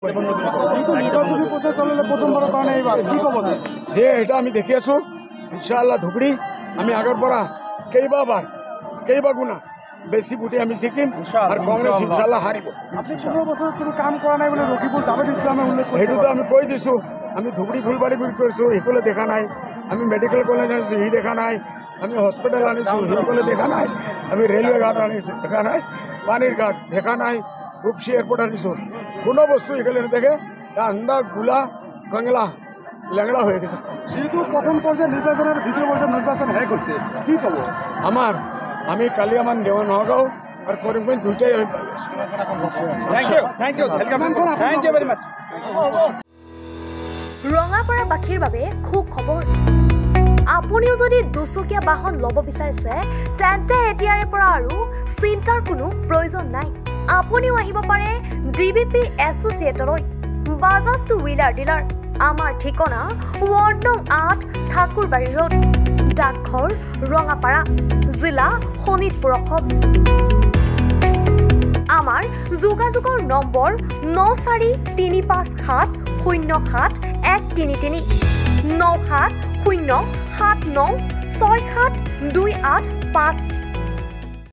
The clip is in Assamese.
নির্বাচনী প্রচার চালালে প্রথমবার কারণে এবার কি কব যে এটা আমি দেখি আছো ইনশাআল্লাহ ধুবড়ি আমি আগের পরা কেইবা গুণা বেশি ভোটে আমি জিকিম আর কংগ্রেস ইনশাআল্লাহ হারিব। আপনি 15 বছর কোনো কাম করা নাই বলে রকিবুল জাভেদ ইসলামে উল্লেখ করে সেইটো তো আমি কই দিছো। আমি ধুবড়ি ফুলবাড়ি বিল করছো এগুলো দেখা নাই, আমি মেডিকেল কলেজ আনিছো ই দেখা নাই, আমি হসপিটাল আনিছো এগুলো দেখা নাই, আমি রেলওয়ে ঘাট আনিছো দেখা নাই, পানির ঘাট দেখা নাই, রূপসী এয়ারপোর্ট আনিছো কোনো বস্তু এগুলো দেখে আন্দা গুলা বাংলা ল্যাংড়া হয়ে গেছে। যেহেতু প্রথম পর্যায়ে নির্বাচনের দ্বিতীয় পর্যায়ে নির্বাচন হয়ে করছে কি কব আমি কালিয়ামান দেওয়া নগাঁও আর করিমগঞ্জ দুইটাই আমি পাই আছি। থ্যাংক ইউ ভেরি মাচ। ৰঙাপাৰা বাসীৰ বাবে খুব খবৰ, আপুনিও যদি দুচকীয়া বাহন ল'ব বিচাৰিছে তেন্তে এতিয়াৰে পৰা আৰু চিন্তাৰ কোনো প্ৰয়োজন নাই। আপুনিও আহিব পাৰে DBP এছ'চিয়েটলৈ, বাজাজ টু হুইলাৰ ডিলাৰ। আমাৰ ঠিকনা ৱাৰ্ড নং 8 ঠাকুৰবাৰী ৰোড, ডাকঘৰ ৰঙাপাৰা, জিলা শোণিতপুৰ, অসম। আমাৰ যোগাযোগৰ নম্বৰ 9435707133 9707967285।